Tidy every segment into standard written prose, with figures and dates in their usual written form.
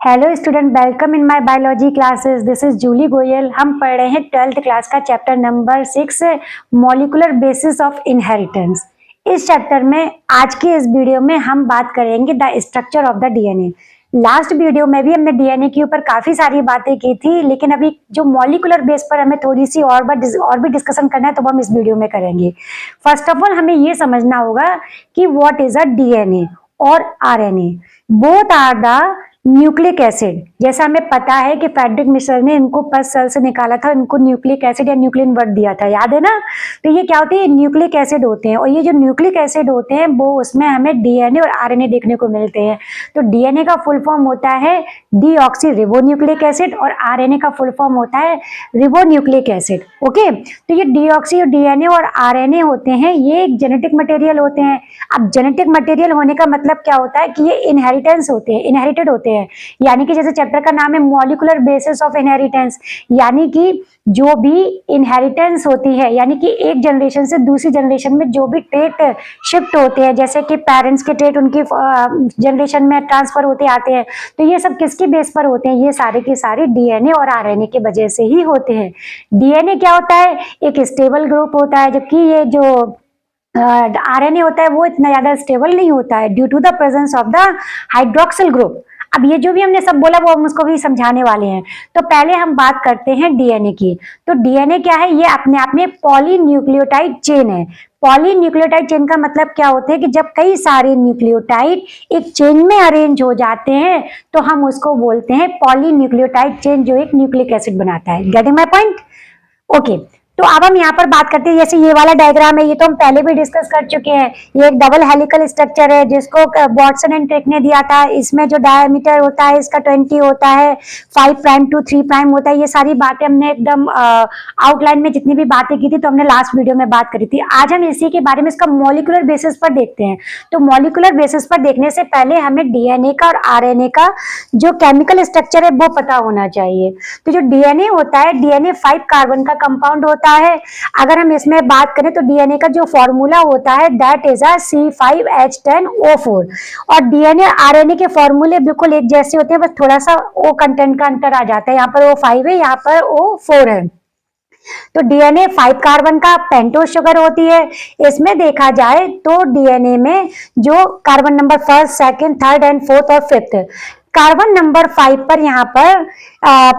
Hello student, welcome in my biology classes. This is Julie Goyal. हम पढ़ रहे हैं 12th क्लास का chapter number 6 molecular basis of inheritance. इस चैप्टर में आज की इस वीडियो में हम बात करेंगे the structure of the DNA. Last video में भी हमने डीएनए के ऊपर काफी सारी बातें की थी, लेकिन अभी जो मॉलिक्यूलर बेस पर हमें थोड़ी सी और भी डिस्कशन करना है तो हम इस वीडियो में करेंगे। फर्स्ट ऑफ ऑल हमें ये समझना होगा कि व्हाट इज अ डीएनए और RNA. Both are the nucleic acid. जैसा हमें पता है कि फ्रेडरिक मिशर ने इनको फर्स्ट सेल से निकाला था, इनको न्यूक्लिक एसिड या न्यूक्लियन वर्ड दिया था, याद है ना। तो ये क्या होते हैं? न्यूक्लिक एसिड होते हैं, और ये जो न्यूक्लिक एसिड होते हैं वो उसमें हमें डीएनए और आरएनए देखने को मिलते हैं। तो डीएनए का फुल फॉर्म होता है डीऑक्सी रिबोन्यूक्लिक एसिड और आरएनए का फुल फॉर्म होता है रिबोन्यूक्लिक एसिड। ओके, तो ये डीऑक्सी और डीएनए और आरएनए होते हैं, ये एक जेनेटिक मटेरियल होते हैं। अब जेनेटिक मटेरियल होने का मतलब क्या होता है कि ये इनहेरिटेंस होते हैं, इनहेरिटेड होते हैं। यानी कि जैसे चैप्टर का नाम है मॉलिक्यूलर बेसिस ऑफ इनहेरिटेंस, यानी कि जो भी इनहेरिटेंस होती है, यानी कि एक जनरेशन से दूसरी जनरेशन में जो भी ट्रेट शिफ्ट होते हैं, जैसे कि पेरेंट्स के ट्रेट उनकी जनरेशन में ट्रांसफर होते आते हैं, तो ये सब किसकी बेस पर होते हैं? ये सारे के सारे डीएनए और आरएनए के वजह से ही होते हैं। डीएनए क्या होता है? एक स्टेबल ग्रुप होता है, जबकि ये जो आरएनए होता है वो इतना ज्यादा स्टेबल नहीं होता है due to the presence of the hydroxyl group. अब ये जो भी हमने सब बोला वो हम उसको भी समझाने वाले हैं। तो पहले हम बात करते हैं डीएनए की। तो डीएनए क्या है? ये अपने आप में पॉलीन्यूक्लियोटाइड चेन है। पॉलीन्यूक्लियोटाइड चेन का मतलब क्या होता है कि जब कई सारे न्यूक्लियोटाइड एक चेन में अरेंज हो जाते हैं तो हम उसको बोलते हैं पॉलीन्यूक्लियोटाइड चेन, जो एक न्यूक्लिक एसिड बनाता है। Getting my point? ओके, तो अब हम यहाँ पर बात करते हैं, जैसे ये वाला डायग्राम है, ये तो हम पहले भी डिस्कस कर चुके हैं। ये एक डबल हेलिकल स्ट्रक्चर है जिसको वाटसन एंड क्रिक ने दिया था। इसमें जो डायमीटर होता है इसका 20 होता है, 5 प्राइम टू 3 प्राइम होता है। ये सारी बातें हमने एकदम आउटलाइन में जितनी भी बातें की थी तो हमने लास्ट वीडियो में बात करी थी। आज हम इसी के बारे में इसका मॉलिक्यूलर बेसिस पर देखते हैं। तो मॉलिक्यूलर बेसिस पर देखने से पहले हमें डीएनए का और आरएनए का जो केमिकल स्ट्रक्चर है वो पता होना चाहिए। तो जो डीएनए होता है, डीएनए 5 कार्बन का कंपाउंड होता है। अगर हम इसमें बात करें तो डीएनए का जो फॉर्मूला होता है दैट इज अ C5H10O4, और डीएनए आरएनए के फॉर्मूले बिल्कुल एक जैसे होते हैं, बस थोड़ा सा O कंटेंट का अंतर आ जाता है। यहाँ पर O5 है, यहाँ पर O4 है। तो डीएनए 5 कार्बन का पेंटोज शुगर होती है। इसमें देखा जाए तो डीएनए में जो carbon number first, second, third and fourth और फिफ्थ, कार्बन नंबर 5 पर यहाँ पर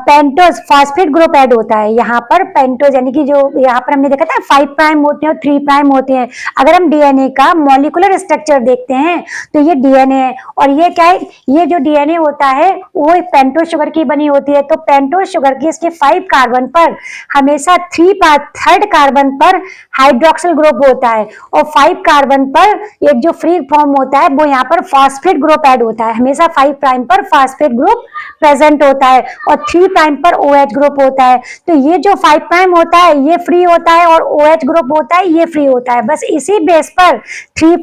पेंटोज फॉस्फेट ग्रुप ऐड होता है। यहाँ पर पेंटोज यानी कि जो यहाँ पर हमने देखा था 5 प्राइम होते हैं और 3 प्राइम होते हैं। अगर हम डीएनए का मॉलिक्यूलर स्ट्रक्चर देखते हैं तो ये डीएनए है, और ये क्या है? ये जो डीएनए होता है वो एक पेंटोज शुगर की बनी होती है। तो पेंटोज शुगर की इसके 5 कार्बन पर हमेशा थर्ड कार्बन पर हाइड्रोक्सिल ग्रुप होता है, और 5 कार्बन पर एक जो फ्री फॉर्म होता है वो यहाँ पर फॉस्फेट ग्रुप ऐड होता है। हमेशा 5 प्राइम पर फॉस्फेट ग्रुप प्रेजेंट होता है और 3 प्राइम पर OH ग्रुप होता है। तो ये जो 5 प्राइम होता है ये फ्री होता है, और OH ग्रुप होता है ये फ्री होता है। बस इसी बेस पर 3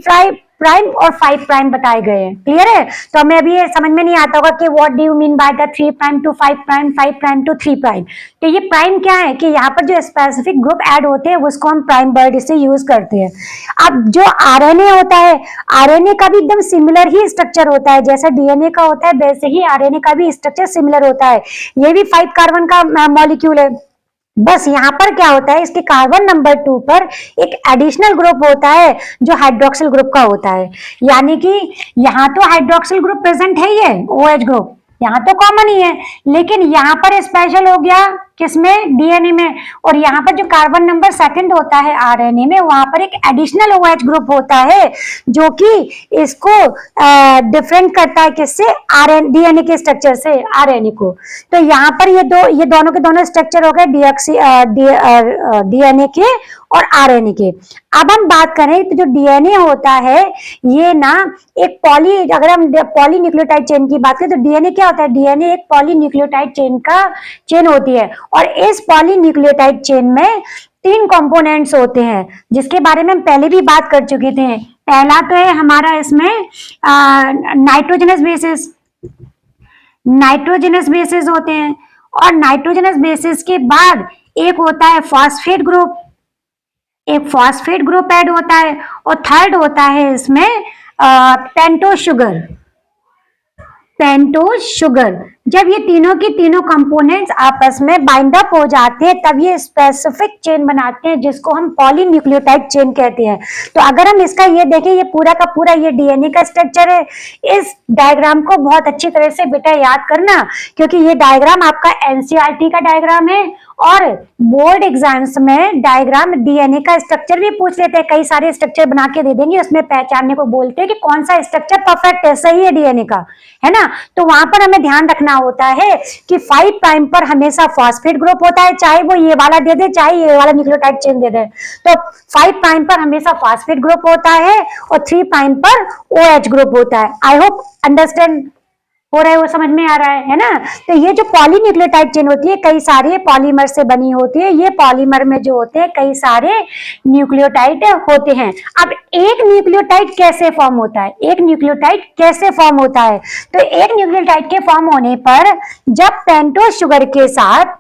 प्राइम और 5 प्राइम बताए गए हैं। क्लियर है? तो हमें अभी ये समझ में नहीं आता होगा कि what do you mean by the 3 prime to 5 prime, 5 prime to 3 prime. तो ये प्राइम क्या है कि यहाँ पर जो स्पेसिफिक ग्रुप ऐड होते हैं उसको हम प्राइम वर्ड से यूज करते हैं। अब जो आरएनए होता है, आरएनए का भी एकदम सिमिलर ही स्ट्रक्चर होता है। जैसा डीएनए का होता है वैसे ही आरएनए का भी स्ट्रक्चर सिमिलर होता है। ये भी 5 कार्बन का मॉलिक्यूल है। बस यहाँ पर क्या होता है, इसके कार्बन नंबर 2 पर एक एडिशनल ग्रुप होता है जो हाइड्रोक्सिल ग्रुप का होता है। यानी कि यहाँ तो हाइड्रोक्सिल ग्रुप प्रेजेंट है, ये OH ग्रुप यहाँ तो कॉमन ही है, लेकिन यहाँ पर स्पेशल हो गया किसमें? डीएनए में। और यहाँ पर जो कार्बन नंबर सेकंड होता है आरएनए में, वहां पर एक एडिशनल OH ग्रुप होता है जो कि इसको डिफरेंट करता है किससे? डीएनए के स्ट्रक्चर से आरएनए को। तो यहाँ पर ये दोनों के दोनों स्ट्रक्चर हो गए डीएनए के और आरएनए के। अब हम बात करें तो जो डीएनए होता है ये ना एक अगर हम पॉलीन्यूक्लियोटाइड चेन की बात करें तो डीएनए क्या होता है? डीएनए एक पॉलीन्यूक्लियोटाइड चेन होती है, और इस पॉलीन्यूक्लियोटाइड चेन में 3 कंपोनेंट्स होते हैं जिसके बारे में हम पहले भी बात कर चुके थे। पहला तो है हमारा इसमें नाइट्रोजनस बेसिस होते हैं, और नाइट्रोजनस बेसिस के बाद एक होता है फॉस्फेट ग्रुप, एक फॉस्फेट ग्रुप ऐड होता है, और थर्ड होता है इसमें पेंटोज शुगर। Pentose sugar. जब ये तीनों की तीनों कंपोनेंट्स आपस में बाइंड अप हो जाते हैं तब ये स्पेसिफिक चेन बनाते हैं जिसको हम पॉलीन्यूक्लियोटाइड चेन कहते हैं। तो अगर हम इसका ये देखें, ये पूरा का पूरा ये डीएनए का स्ट्रक्चर है। इस डायग्राम को बहुत अच्छी तरह से बेटा याद करना, क्योंकि ये डायग्राम आपका एनसीईआरटी का डायग्राम है और बोर्ड एग्जाम्स में डायग्राम डीएनए का स्ट्रक्चर भी पूछ लेते हैं। कई सारे स्ट्रक्चर बना के दे देंगे, उसमें पहचानने को बोलते हैं कि कौन सा स्ट्रक्चर परफेक्ट है, सही है डीएनए का, है ना। तो वहां पर हमें ध्यान रखना होता है कि 5 प्राइम पर हमेशा फॉस्फेट ग्रुप होता है, चाहे वो ये वाला दे दे चाहे ये वाला न्यूक्लियोटाइड चेन दे दे। तो 5 प्राइम पर हमेशा फॉस्फेट ग्रुप होता है और 3 प्राइम पर OH ग्रुप होता है। आई होप अंडरस्टैंड हो रहा है, वो समझ में आ रहा है ना। तो ये जो पॉलीन्यूक्लियोटाइड चेन होती है कई सारे पॉलीमर से बनी होती है। ये पॉलीमर में जो होते हैं कई सारे न्यूक्लियोटाइड होते हैं। अब एक न्यूक्लियोटाइड कैसे फॉर्म होता है, एक न्यूक्लियोटाइड कैसे फॉर्म होता है? तो एक न्यूक्लियोटाइड के फॉर्म होने पर जब पेंटोज शुगर के साथ,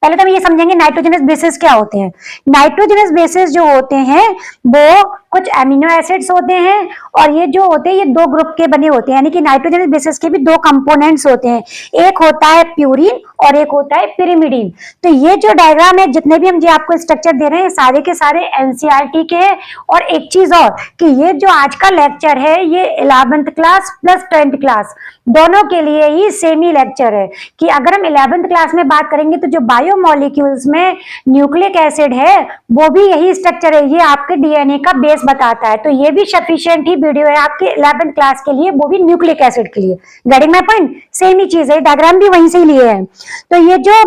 पहले तो हम ये समझेंगे नाइट्रोजनस बेसिस क्या होते हैं। नाइट्रोजनस बेसिस जो होते हैं वो कुछ एमिनो एसिड्स होते हैं और ये जो होते हैं ये 2 ग्रुप के बने होते हैं, यानी कि नाइट्रोजनस बेसिस के भी 2 कंपोनेंट्स होते हैं। एक होता है प्यूरिन और एक होता है पिरिमिडीन। तो ये जो डायग्राम है, जितने भी हम जो आपको स्ट्रक्चर दे रहे हैं सारे के सारे एनसीईआरटी के हैं। और एक चीज और कि ये जो आज का लेक्चर है ये 11th class plus 10th class दोनों के लिए ही सेम ही लेक्चर है। कि अगर हम 11th क्लास में बात करेंगे तो जो बायोमोलिक्यूल्स में न्यूक्लिक एसिड है वो भी यही स्ट्रक्चर है, ये आपके डीएनए का बेस बताता है। तो ये भी सफिशिएंट ही वीडियो है आपके 11th क्लास के लिए, वो भी न्यूक्लिक एसिड के लिए। Getting my point? सेम ही चीज है, डायग्राम भी वहीं से ही लिए हैं। तो ये जो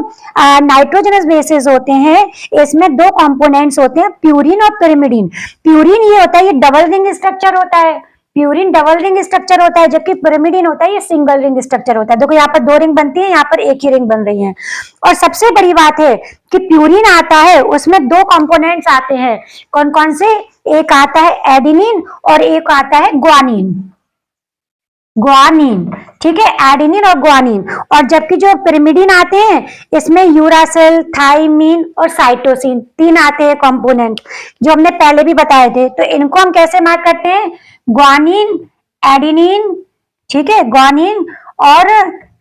नाइट्रोजनस बेसिस होते हैं इसमें 2 कंपोनेंट्स होते हैं, प्यूरिन और पिरिमिडीन। प्यूरिन ये होता है, ये डबल रिंग स्ट्रक्चर होता है, प्यूरिन डबल रिंग स्ट्रक्चर होता है, जबकि पिरिमिडीन होता है ये सिंगल रिंग स्ट्रक्चर होता है। देखो यहाँ पर 2 रिंग बनती है, यहाँ पर एक ही रिंग बन रही है। और सबसे बड़ी बात है कि प्यूरिन आता है उसमें 2 कंपोनेंट्स आते हैं। कौन कौन से? एक आता है एडेनिन और एक आता है ग्वानिन। ग्वानिन, ठीक है, एडेनिन और ग्वानिन। और जबकि जो पिरिमिडीन आते हैं इसमें यूरासिल, थाइमिन और साइटोसिन 3 आते हैं कंपोनेंट, जो हमने पहले भी बताए थे। तो इनको हम कैसे मार्क करते हैं? ग्वानिन, एडेनिन, ठीक है, ग्वानिन और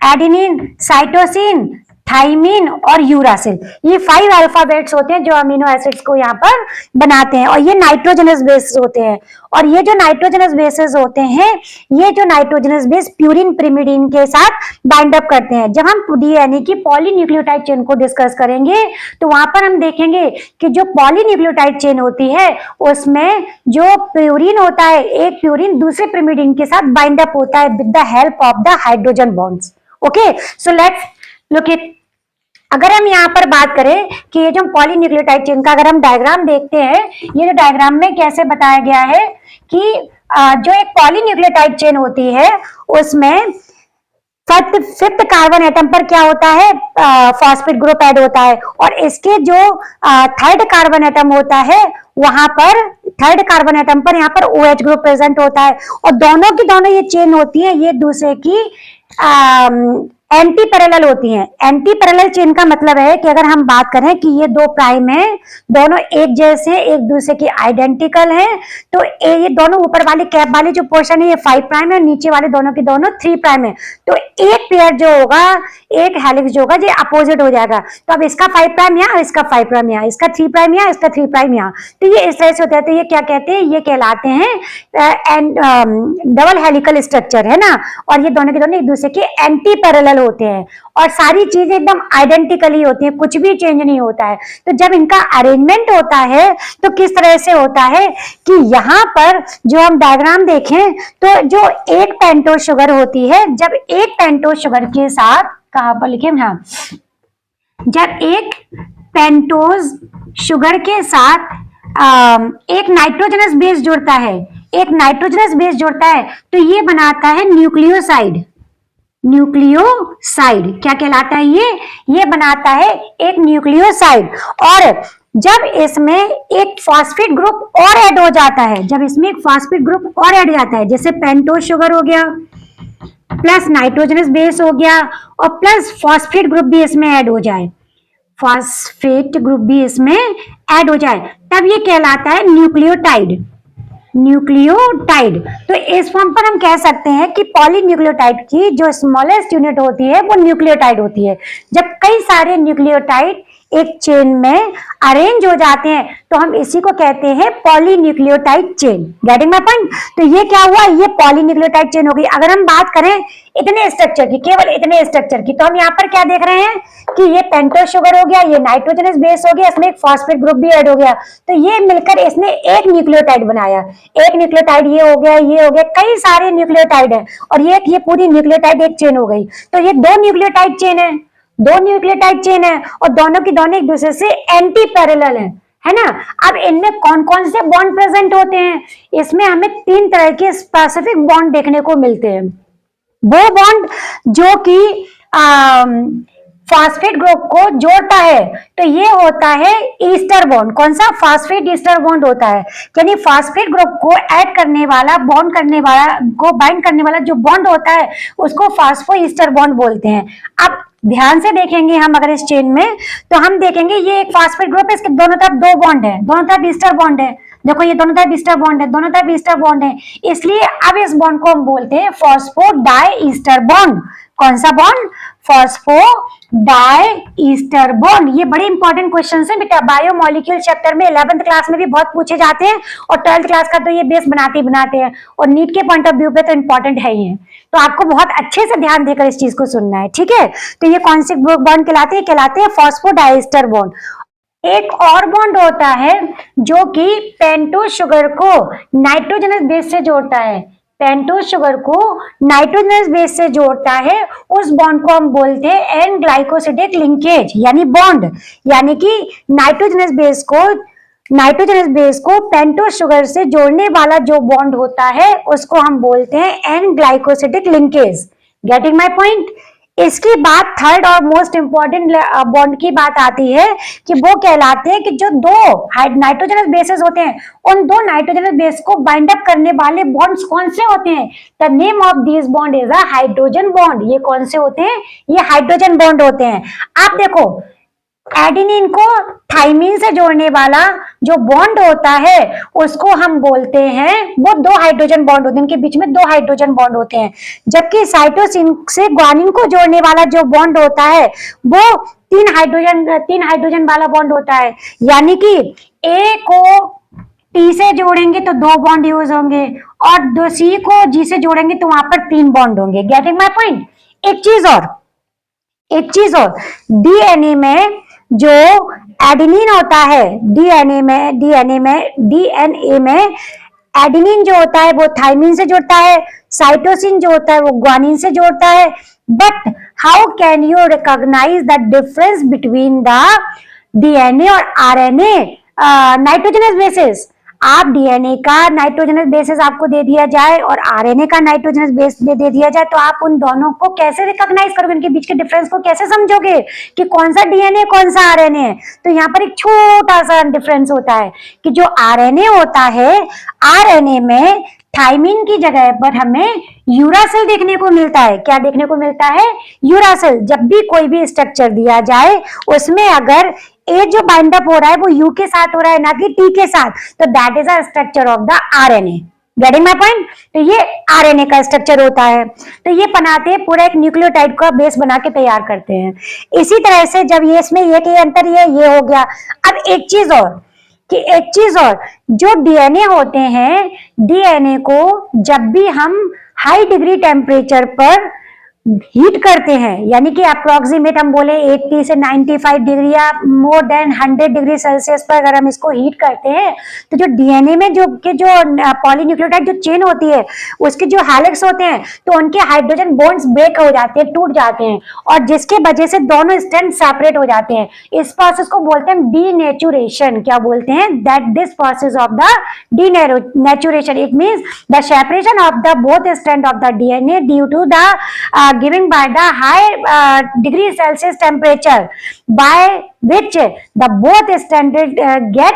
एडेनिन, साइटोसिन, थाइमिन और यूरासिल, ये 5 अल्फाबेट्स होते हैं जो अमीनो एसिड्स को यहाँ पर बनाते हैं। और ये नाइट्रोजनस बेस होते हैं। और ये जो नाइट्रोजनस बेसेस होते हैं, ये जो नाइट्रोजनस बेस प्यूरिन पिरिमिडीन के साथ बाइंड अप करते हैं। जब हम डीएनए की पॉलीन्यूक्लियोटाइड चेन को डिस्कस करेंगे तो वहां पर हम देखेंगे कि जो पॉलीन्यूक्लियोटाइड चेन होती है उसमें जो प्यूरिन होता है, एक प्यूरिन दूसरे पिरिमिडीन के साथ बाइंड अप होता है with the help of the hydrogen bonds. Okay, so let's look it. अगर हम यहाँ पर बात करें कि ये जो पॉलीन्यूक्लियोटाइड चेन का अगर हम डायग्राम देखते हैं, ये जो डायग्राम में कैसे बताया गया है कि जो एक पॉलीन्यूक्लियोटाइड चेन होती है उसमें फिफ्थ कार्बन एटम पर क्या होता है? फॉस्फेट ग्रुप ऐड होता है। और इसके जो 3rd कार्बन एटम होता है वहां पर 3rd कार्बन एटम पर यहाँ पर OH ग्रुप प्रेजेंट होता है। और दोनों की दोनों ये चेन होती है ये दूसरे की एंटी पैरेलल होती हैं। एंटी पैरेलल चेन का मतलब है कि अगर हम बात करें कि ये 2 प्राइम है, दोनों एक जैसे एक दूसरे की आइडेंटिकल हैं, तो ये दोनों ऊपर वाले कैप वाले जो पोर्शन है ये 5 प्राइम है, नीचे वाले दोनों की दोनों 3 प्राइम है। तो एक पेयर जो होगा, एक हेलिक्स जो होगा ये अपोजिट हो जाएगा। तो अब इसका 5 प्राइम यहाँ, इसका 5 प्राइम यहाँ, इसका 3 प्राइम यहाँ, इसका 3 प्राइम यहाँ। तो ये इस तरह से होता है। तो ये क्या कहते हैं? ये कहलाते हैं डबल हेलिकल स्ट्रक्चर, है ना। और ये दोनों के दोनों एक दूसरे के एंटी पैरेलल होते हैं और सारी चीजें एकदम आइडेंटिकली होती हैं, कुछ भी चेंज नहीं होता है। तो जब इनका अरेंजमेंट होता है तो किस तरह से होता है कि यहाँ पर जो हम डायग्राम देखें तो जो एक पेंटोज शुगर होती है, जब एक पेंटोज शुगर के साथ, कहाँ पर लिखे? हाँ, जब एक पेंटोज शुगर के साथ एक नाइट्रोजनस बेस जुड़ता है, एक नाइट्रोजनस बेस जुड़ता है तो ये बनाता है न्यूक्लियोसाइड। न्यूक्लियोसाइड क्या कहलाता है? ये बनाता है एक न्यूक्लियोसाइड। और जब इसमें एक फॉस्फेट ग्रुप और ऐड हो जाता है, जब इसमें एक फॉस्फेट ग्रुप और ऐड हो जाता है, जैसे पेंटोज शुगर हो गया प्लस नाइट्रोजनस बेस हो गया और प्लस फॉस्फेट ग्रुप भी इसमें ऐड हो जाए, फॉस्फेट ग्रुप भी इसमें ऐड हो जाए, तब ये कहलाता है न्यूक्लियोटाइड। न्यूक्लियोटाइड। तो इस फॉर्म पर हम कह सकते हैं कि पॉलीन्यूक्लियोटाइड की जो स्मॉलेस्ट यूनिट होती है वो न्यूक्लियोटाइड होती है। जब कई सारे न्यूक्लियोटाइड एक चेन में अरेंज हो जाते हैं तो हम इसी को कहते हैं polynucleotide chain. Getting my point? तो ये क्या हुआ, ये पॉलीन्यूक्लियोटाइड चेन हो गई। अगर हम बात करें इतने स्ट्रक्चर की, केवल इतने स्ट्रक्चर की, तो हम यहाँ पर क्या देख रहे हैं कि ये पेंटोस शुगर हो गया, ये नाइट्रोजनस बेस हो गया, इसमें एक फॉस्फेट ग्रुप भी ऐड हो गया। तो ये मिलकर इसने एक न्यूक्लियोटाइड बनाया। एक न्यूक्लियोटाइड ये हो गया, ये हो गया, कई सारे न्यूक्लियोटाइड है और ये पूरी न्यूक्लियोटाइड एक चेन हो गई। तो ये दो न्यूक्लियोटाइड चेन है, दो न्यूक्लियोटाइड चेन है और दोनों की दोनों एक दूसरे से एंटी पैरेलल है ना। अब इनमें कौन कौन से बॉन्ड प्रेजेंट होते हैं? इसमें हमें तीन तरह के स्पेसिफिक बॉन्ड देखने को मिलते हैं। वो बॉन्ड जो कि फॉस्फेट ग्रुप को जोड़ता है, तो ये होता है ईस्टर बॉन्ड। कौन सा? फॉस्फेट ईस्टर बॉन्ड होता है। यानी फॉस्फेट ग्रुप को ऐड करने वाला, बॉन्ड करने वाला, को बाइंड करने वाला जो बॉन्ड होता है उसको फॉस्फो ईस्टर बॉन्ड बोलते हैं। अब ध्यान से देखेंगे हम अगर इस चेन में, तो हम देखेंगे ये एक फॉस्फेट ग्रुप है, इसके दोनों तरफ दो बॉन्ड है, दोनों तरफ ईस्टर बॉन्ड है। देखो ये दोनों तरफ ईस्टर बॉन्ड है, दोनों तरफ ईस्टर बॉन्ड है, इसलिए अब इस बॉन्ड को हम बोलते हैं फॉस्फो डाई ईस्टर बॉन्ड। कौन सा bond? Phosphodiester bond. ये बड़े इंपॉर्टेंट क्वेश्चन है बेटा, बायोमोलिक्यूल चैप्टर में 11th क्लास में भी बहुत पूछे जाते हैं और 12th क्लास का तो ये बेस बनाते ही बनाते हैं और नीट के पॉइंट ऑफ व्यू पे तो इंपॉर्टेंट है ही है। तो आपको बहुत अच्छे से ध्यान देकर इस चीज को सुनना है, ठीक है। तो ये कौन से बॉन्ड कहलाते हैं? Phosphodiester bond. एक और बॉन्ड होता है जो कि पेंटोस शुगर को नाइट्रोजनस बेस से जोड़ता है। पेंटोस शुगर को नाइट्रोजनस बेस से जोड़ता है, उस बॉन्ड को हम बोलते हैं एन ग्लाइकोसिडिक लिंकेज यानी बॉन्ड। यानी कि नाइट्रोजनस बेस को पेंटोस शुगर से जोड़ने वाला जो बॉन्ड होता है उसको हम बोलते हैं N glycosidic linkage. Getting my point? इसके बाद थर्ड और मोस्ट इंपॉर्टेंट बॉन्ड की बात आती है कि वो कहलाते हैं कि जो दो नाइट्रोजनस बेसेस होते हैं, उन दो नाइट्रोजनस बेस को बाइंड अप करने वाले बॉन्ड्स कौन से होते हैं? The name of this bond is a hydrogen bond. ये कौन से होते हैं? ये हाइड्रोजन बॉन्ड होते हैं। आप देखो एडेनिन को थाइमिन से जोड़ने वाला जो बॉन्ड होता है उसको हम बोलते हैं, वो दो हाइड्रोजन बॉन्ड होते हैं, इनके बीच में दो हाइड्रोजन बॉन्ड होते हैं। जबकि साइटोसिन से ग्वानिन को जोड़ने वाला जो बॉन्ड होता है वो तीन हाइड्रोजन वाला बॉन्ड होता है। यानी कि ए को टी से जोड़ेंगे तो दो बॉन्ड यूज होंगे और दो सी को जी से जोड़ेंगे तो वहां पर तीन बॉन्ड होंगे। Getting my point? एक चीज और डीएनए में जो एडेनिन होता है, डीएनए में एडेनिन जो होता है वो थाइमिन से जोड़ता है, साइटोसिन जो होता है वो ग्वानिन से जोड़ता है। But how can you recognise the difference between the DNA और आरएनए नाइट्रोजनस बेसिस? आप डीएनए का नाइट्रोजनस बेसिस आपको दे दिया जाए और आरएनए का नाइट्रोजनस बेस दे दिया जाए, तो आप उन दोनों को कैसे रिकॉग्नाइज करोगे? उनके बीच के डिफरेंस को कैसे समझोगे कि कौन सा डीएनए कौन सा आरएनए है? तो यहाँ पर एक छोटा सा डिफरेंस होता है कि जो आरएनए होता है, आरएनए में थाइमिन की जगह पर हमें यूरासिल देखने को मिलता है। क्या देखने को मिलता है? यूरासिल। जब भी कोई भी स्ट्रक्चर दिया जाए उसमें अगर ए जो बाइंड अप हो रहा है वो यू के साथ हो रहा है ना कि टी के साथ, तो that is a structure of the RNA. Getting my point? तो ये आरएनए का स्ट्रक्चर होता है। तो ये बनाते हैं, पूरा एक न्यूक्लियोटाइड का बेस बना के तैयार करते हैं। इसी तरह से जब ये इसमें ये के अंतर ये हो गया। अब एक चीज और जो डीएनए होते हैं, डीएनए को जब भी हम हाई डिग्री टेम्परेचर पर हीट करते हैं, यानी कि अप्रोक्सीमेट हम बोले 80 से 95 डिग्री या मोर देन 100 डिग्री सेल्सियस पर अगर हम इसको हीट करते हैं, तो जो डीएनए में जो पॉलीन्यूक्लियोटाइड जो चेन होती है उसके जो हेलिक्स होते हैं, तो उनके हाइड्रोजन बॉन्ड्स ब्रेक हो जाते हैं, टूट जाते हैं और जिसके वजह से दोनों स्ट्रैंड सेपरेट हो जाते हैं। इस प्रोसेस को बोलते हैं डीनेचुरेशन। क्या बोलते हैं? That this process of the denaturation, it means the separation of the both strand of the DNA due to the given by the high degree Celsius temperature by which the both strands get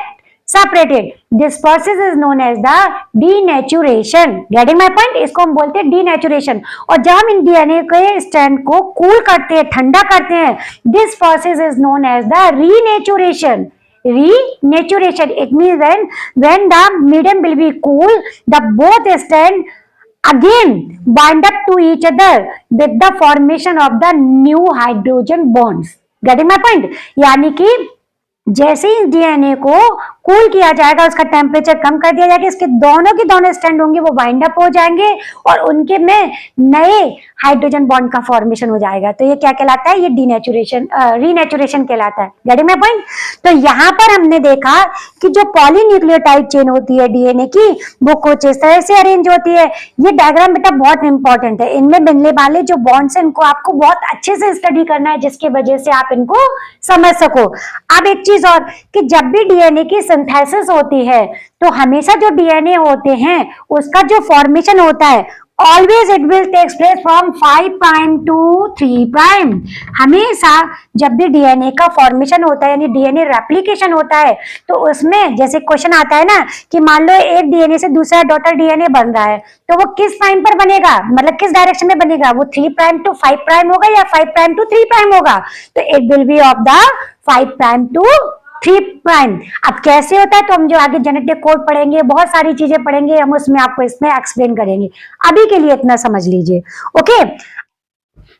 separated. This process is known as the denaturation. Getting my point? इसको हम बोलते हैं denaturation। और जब हम in DNA के strand को cool करते हैं, ठंडा करते हैं, this process is known as the renaturation. renaturation. It means when the medium will be cool, the both strand again bind up to each other with the formation of the new hydrogen bonds. Getting my point? यानी कि जैसे ही DNA को cool किया जाएगा, उसका temperature कम कर दिया जाएगा, इसके दोनों के दोनों स्ट्रैंड होंगे वो वाइंड अप हो जाएंगे और उनके में नए हाइड्रोजन बॉन्ड का फॉर्मेशन हो जाएगा। तो ये क्या कहलाता है? ये डीनेचुरेशन रीनेचुरेशन कहलाता है। Getting my point? तो यहाँ पर हमने देखा कि जो पॉलीन्यूक्लियोटाइड चेन होती है डीएनए की, वो कुछ इस तरह से अरेंज होती है। ये डायग्राम बेटा बहुत इंपॉर्टेंट है, इनमें बनने वाले जो बॉन्ड्स हैं इनको आपको बहुत अच्छे से स्टडी करना है, जिसकी वजह से आप इनको समझ सको। अब एक चीज और कि जब भी डीएनए की सिंथेसिस होती है तो हमेशा जो डीएनए होते हैं उसका जो फॉर्मेशन होता है always it will takes place from 5 prime to 3 prime. हमेशा जब भी डीएनए का फॉर्मेशन होता है यानी डीएनए रेप्लिकेशन होता है तो उसमें जैसे क्वेश्चन आता है ना कि मान लो एक डीएनए से दूसरा डॉटर डीएनए बन रहा है तो वो किस प्राइम पर बनेगा, मतलब किस डायरेक्शन में बनेगा? वो 3 प्राइम टू 5 प्राइम होगा या 5 प्राइम टू 3 प्राइम होगा? तो it will be of the 5 prime to 3 prime. अब कैसे होता है तो हम जो आगे जेनेटिक कोड पढ़ेंगे, बहुत सारी चीजें पढ़ेंगे, हम उसमें आपको इसमें एक्सप्लेन करेंगे। अभी के लिए इतना समझ लीजिए। ओके,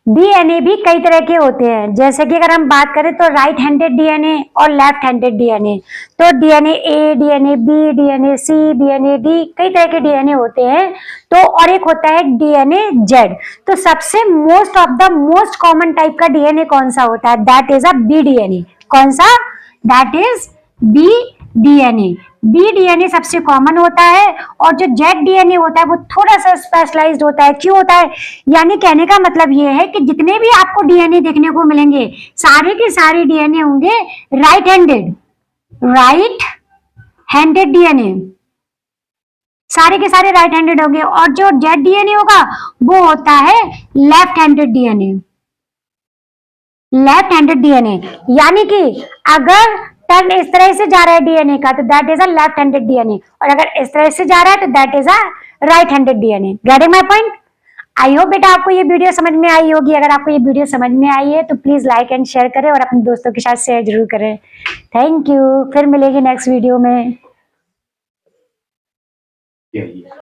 डीएनए भी कई तरह के होते हैं, जैसे कि अगर हम बात करें तो राइट हैंडेड डीएनए और लेफ्ट हैंडेड डीएनए। तो डीएनए ए, डीएनए बी, डीएनए सी, डीएनए डी, कई तरह के डीएनए होते हैं। तो और एक होता है डीएनए जेड। तो सबसे most of the most common type का डीएनए कौन सा होता है? That is a B DNA. कौन सा? That is B DNA. B DNA सबसे कॉमन होता है और जो जेड डीएनए होता है वो थोड़ा सा स्पेशलाइज्ड होता है। क्यों होता है? यानी कहने का मतलब ये है कि जितने भी आपको डीएनए देखने को मिलेंगे सारे के सारे डीएनए होंगे राइट हैंडेड डीएनए, सारे के सारे राइट हैंडेड होंगे। और जो जेड डीएनए होगा वो होता है left handed DNA. Left handed DNA यानी कि अगर टर्न इस तरह से जा रहा है डीएनए का तो that is a left handed DNA, और अगर इस तरह से जा रहा है तो that is a right handed DNA. Getting my point? I hope बेटा आपको ये वीडियो समझ में आई होगी। अगर आपको ये वीडियो समझ में आई है तो प्लीज लाइक एंड शेयर करें और अपने दोस्तों के साथ शेयर जरूर करें। थैंक यू, फिर मिलेंगे नेक्स्ट वीडियो में।